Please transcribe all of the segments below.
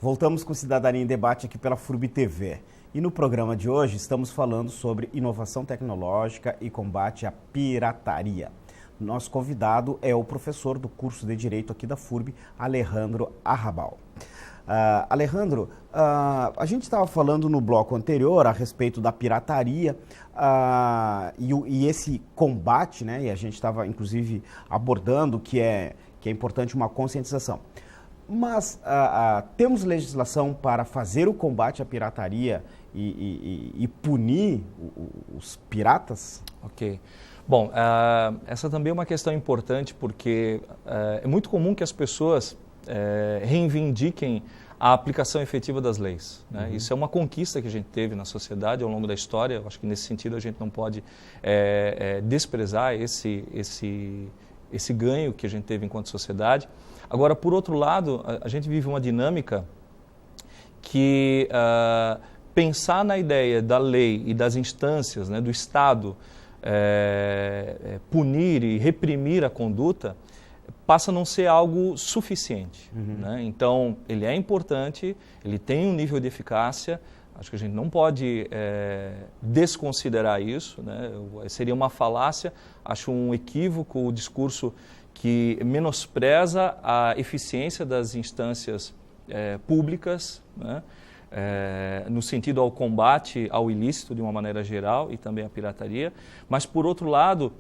Voltamos com Cidadania em Debate aqui pela FURB TV. E no programa de hoje estamos falando sobre inovação tecnológica e combate à pirataria. Nosso convidado é o professor do curso de Direito aqui da FURB, Alejandro Arrabal. Alejandro, a gente estava falando no bloco anterior a respeito da pirataria e esse combate, né? E a gente estava inclusive abordando que é importante uma conscientização. Mas temos legislação para fazer o combate à pirataria e punir os piratas? Ok. Bom, essa também é uma questão importante porque é muito comum que as pessoas reivindiquem a aplicação efetiva das leis, né? Isso é uma conquista que a gente teve na sociedade ao longo da história. Eu acho que nesse sentido a gente não pode desprezar esse ganho que a gente teve enquanto sociedade. Agora, por outro lado, a gente vive uma dinâmica que pensar na ideia da lei e das instâncias, né, do Estado punir e reprimir a conduta passa a não ser algo suficiente. Né? Então, ele é importante, ele tem um nível de eficácia, acho que a gente não pode desconsiderar isso, né? Seria uma falácia, acho um equívoco o discurso que menospreza a eficiência das instâncias públicas, né? No sentido ao combate ao ilícito de uma maneira geral e também à pirataria, mas por outro lado,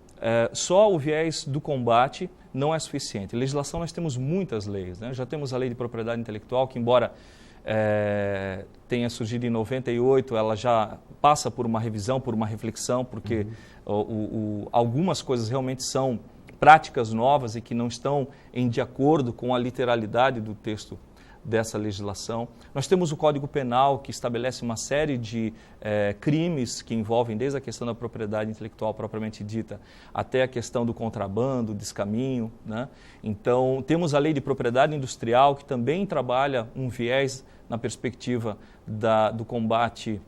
só o viés do combate não é suficiente. Em legislação nós temos muitas leis, né? Já temos a lei de propriedade intelectual que, embora tenha surgido em 98, ela já passa por uma revisão, por uma reflexão, porque algumas coisas realmente são práticas novas e que não estão de acordo com a literalidade do texto dessa legislação. Nós temos o Código Penal, que estabelece uma série de crimes que envolvem desde a questão da propriedade intelectual propriamente dita, até a questão do contrabando, descaminho, né? Então, temos a Lei de Propriedade Industrial, que também trabalha um viés na perspectiva do combate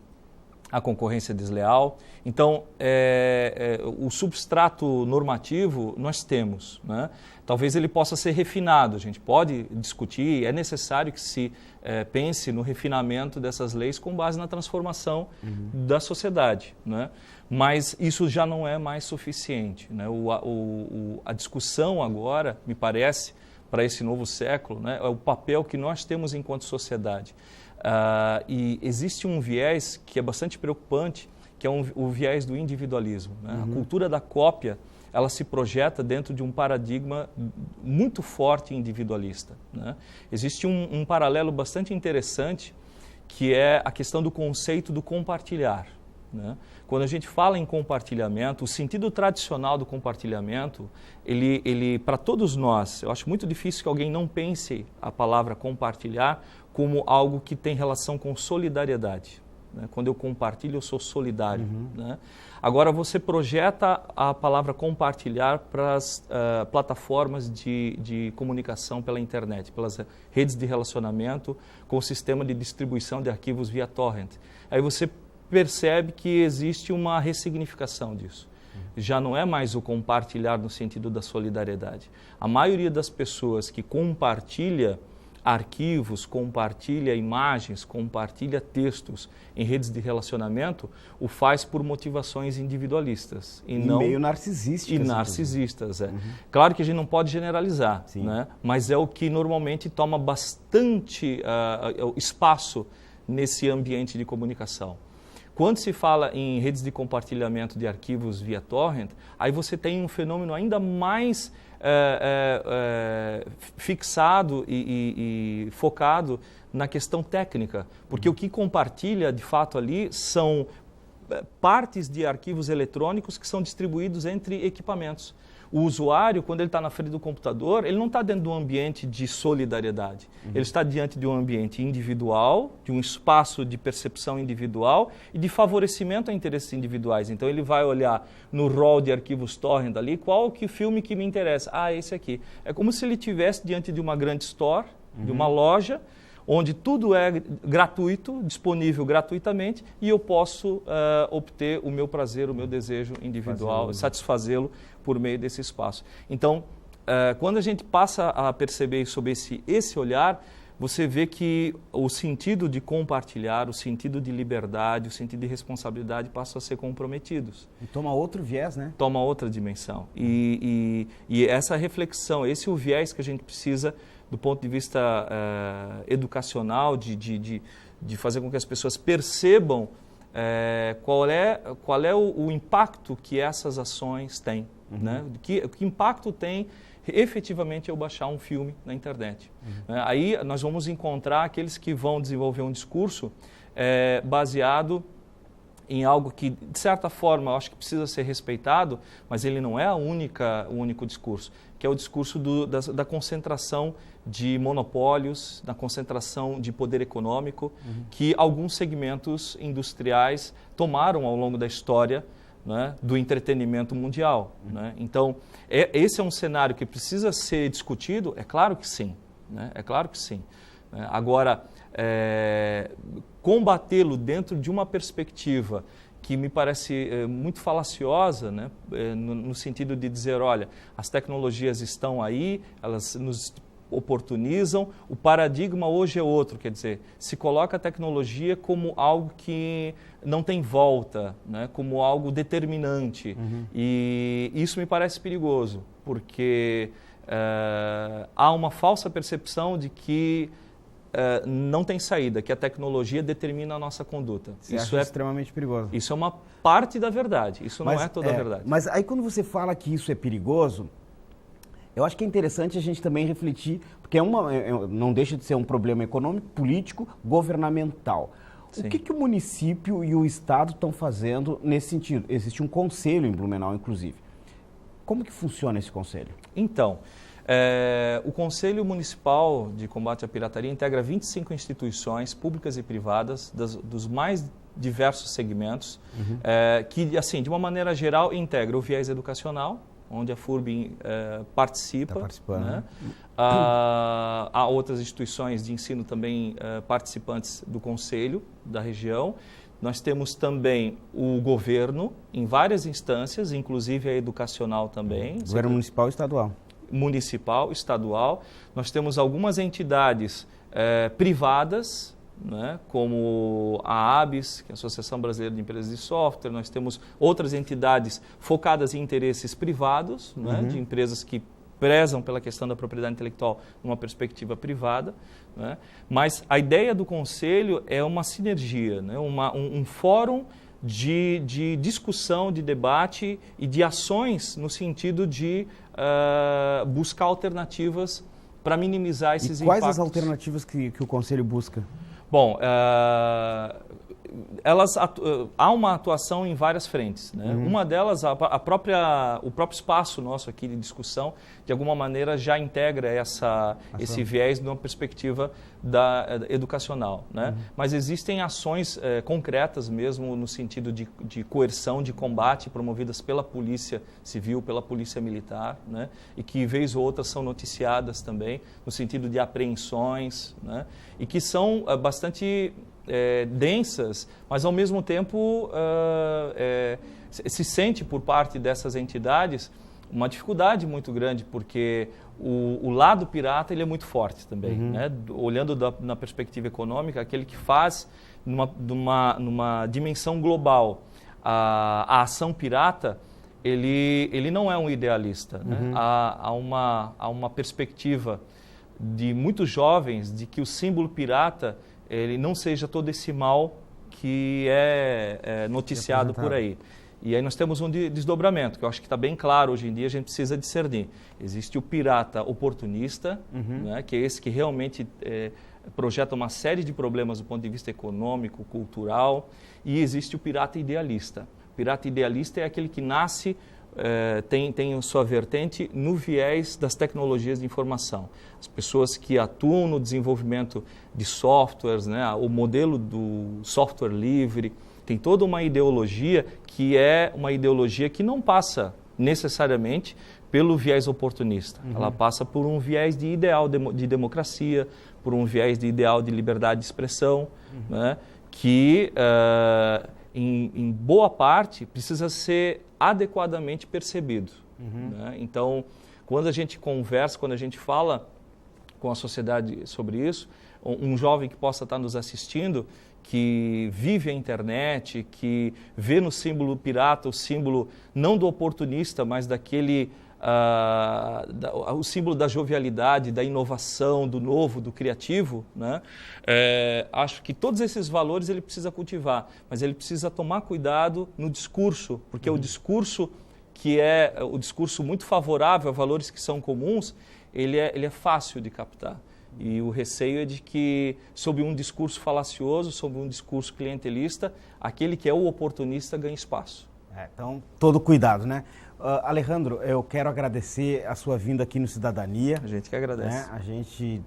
à concorrência desleal. Então, o substrato normativo nós temos, né? Talvez ele possa ser refinado, a gente pode discutir, é necessário que se pense no refinamento dessas leis com base na transformação da sociedade, né? Mas isso já não é mais suficiente, né? A discussão agora, me parece, para esse novo século, né, é o papel que nós temos enquanto sociedade. E existe um viés que é bastante preocupante, que é o viés do individualismo, né? A cultura da cópia, ela se projeta dentro de um paradigma muito forte e individualista, né? Existe um paralelo bastante interessante, que é a questão do conceito do compartilhar, né? Quando a gente fala em compartilhamento, o sentido tradicional do compartilhamento, ele para todos nós, eu acho muito difícil que alguém não pense a palavra compartilhar como algo que tem relação com solidariedade, né? Quando eu compartilho, eu sou solidário, né? Agora, você projeta a palavra compartilhar para as plataformas de comunicação pela internet, pelas redes de relacionamento com o sistema de distribuição de arquivos via torrent. Aí você percebe que existe uma ressignificação disso. Já não é mais o compartilhar no sentido da solidariedade. A maioria das pessoas que compartilha arquivos, compartilha imagens, compartilha textos em redes de relacionamento, o faz por motivações individualistas. E não meio narcisísticas. E narcisistas, Claro que a gente não pode generalizar, né? Mas é o que normalmente toma bastante espaço nesse ambiente de comunicação. Quando se fala em redes de compartilhamento de arquivos via torrent, aí você tem um fenômeno ainda mais fixado e focado na questão técnica, porque o que compartilha de fato ali são partes de arquivos eletrônicos que são distribuídos entre equipamentos. O usuário, quando ele está na frente do computador, ele não está dentro de um ambiente de solidariedade. Ele está diante de um ambiente individual, de um espaço de percepção individual e de favorecimento a interesses individuais. Então, ele vai olhar no rol de arquivos torrent ali, qual que filme que me interessa? Ah, esse aqui. É como se ele estivesse diante de uma grande store, de uma loja, onde tudo é gratuito, disponível gratuitamente, e eu posso obter o meu prazer, o meu desejo individual, satisfazê-lo por meio desse espaço. Então, quando a gente passa a perceber sobre esse olhar, você vê que o sentido de compartilhar, o sentido de liberdade, o sentido de responsabilidade passam a ser comprometidos. E toma outro viés, né? Toma outra dimensão. E essa reflexão, esse é o viés que a gente precisa do ponto de vista educacional, de fazer com que as pessoas percebam qual é o impacto que essas ações têm. Né? Que impacto tem efetivamente eu baixar um filme na internet. Aí nós vamos encontrar aqueles que vão desenvolver um discurso baseado em algo que, de certa forma, eu acho que precisa ser respeitado, mas ele não é o único discurso, que é o discurso da concentração de monopólios, da concentração de poder econômico, que alguns segmentos industriais tomaram ao longo da história, né, do entretenimento mundial. Né? Então, esse é um cenário que precisa ser discutido? É claro que sim. Né? É claro que sim. Agora, combatê-lo dentro de uma perspectiva que me parece muito falaciosa, né? No sentido de dizer, olha, as tecnologias estão aí, elas nos oportunizam, o paradigma hoje é outro, quer dizer, se coloca a tecnologia como algo que não tem volta, né? Como algo determinante. E isso me parece perigoso, porque há uma falsa percepção de que não tem saída, que a tecnologia determina a nossa conduta. Isso é extremamente perigoso. Isso é uma parte da verdade, isso não é toda a verdade. Mas aí quando você fala que isso é perigoso, eu acho que é interessante a gente também refletir, porque não deixa de ser um problema econômico, político, governamental. Sim. O que o município e o Estado estão fazendo nesse sentido? Existe um conselho em Blumenau, inclusive. Como que funciona esse conselho? Então, o Conselho Municipal de Combate à Pirataria integra 25 instituições públicas e privadas dos mais diversos segmentos, que, assim, de uma maneira geral, integra o viés educacional, onde a FURB participa. Está participando. Né? Há outras instituições de ensino também participantes do Conselho da região. Nós temos também o governo em várias instâncias, inclusive a educacional também. Governo municipal e estadual. Municipal, estadual. Nós temos algumas entidades privadas, né, como a ABS, que é a Associação Brasileira de Empresas de Software. Nós temos outras entidades focadas em interesses privados, né, de empresas que prezam pela questão da propriedade intelectual numa perspectiva privada. Né? Mas a ideia do Conselho é uma sinergia, né, um fórum de discussão, de debate e de ações no sentido de buscar alternativas para minimizar esses impactos. Quais as alternativas que o Conselho busca? Bom, há uma atuação em várias frentes. Né? Uma delas, o próprio espaço nosso aqui de discussão, de alguma maneira já integra esse viés numa perspectiva educacional. Né? Mas existem ações concretas mesmo no sentido de coerção, de combate, promovidas pela Polícia Civil, pela Polícia Militar, né? E que, vez ou outra, são noticiadas também, no sentido de apreensões, né? E que são bastante densas, mas ao mesmo tempo se sente por parte dessas entidades uma dificuldade muito grande, porque o lado pirata ele é muito forte também. Né? Olhando na perspectiva econômica, aquele que faz numa dimensão global a ação pirata, ele não é um idealista. Né? Há uma perspectiva de muitos jovens de que o símbolo pirata ele não seja todo esse mal que é noticiado por aí. E aí nós temos um desdobramento, que eu acho que está bem claro hoje em dia, a gente precisa discernir. Existe o pirata oportunista, né, que é esse que realmente projeta uma série de problemas do ponto de vista econômico, cultural, e existe o pirata idealista. O pirata idealista é aquele que nasce, tem sua vertente no viés das tecnologias de informação. As pessoas que atuam no desenvolvimento de softwares, né, o modelo do software livre, tem toda uma ideologia que é uma ideologia que não passa necessariamente pelo viés oportunista. Ela passa por um viés de ideal de democracia, por um viés de ideal de liberdade de expressão, né, que em boa parte precisa ser adequadamente percebido. Né? Então, quando a gente conversa, quando a gente fala com a sociedade sobre isso, um jovem que possa estar nos assistindo, que vive a internet, que vê no símbolo pirata o símbolo não do oportunista, mas daquele, o símbolo da jovialidade, da inovação, do novo, do criativo, né? Acho que todos esses valores ele precisa cultivar, mas ele precisa tomar cuidado no discurso, porque o discurso que é o discurso muito favorável a valores que são comuns, ele é fácil de captar. E o receio é de que, sob um discurso falacioso, sob um discurso clientelista, aquele que é o oportunista ganha espaço. Então, todo cuidado, né? Alejandro, eu quero agradecer a sua vinda aqui no Cidadania. A gente que agradece. Né? A gente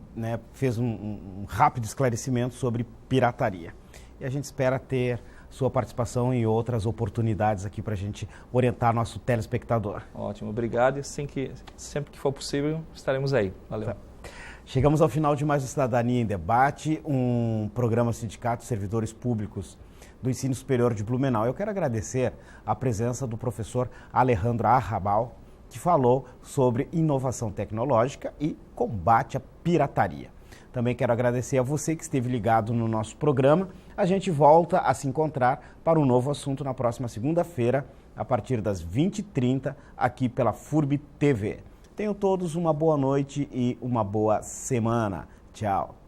fez um rápido esclarecimento sobre pirataria. E a gente espera ter sua participação em outras oportunidades aqui para a gente orientar nosso telespectador. Ótimo, obrigado. E sempre que for possível, estaremos aí. Valeu. Tá. Chegamos ao final de mais um Cidadania em Debate, um programa Sindicato de Servidores Públicos do Ensino Superior de Blumenau. Eu quero agradecer a presença do professor Alejandro Arrabal, que falou sobre inovação tecnológica e combate à pirataria. Também quero agradecer a você que esteve ligado no nosso programa. A gente volta a se encontrar para um novo assunto na próxima segunda-feira, a partir das 20h30, aqui pela FURB TV. Tenham todos uma boa noite e uma boa semana. Tchau.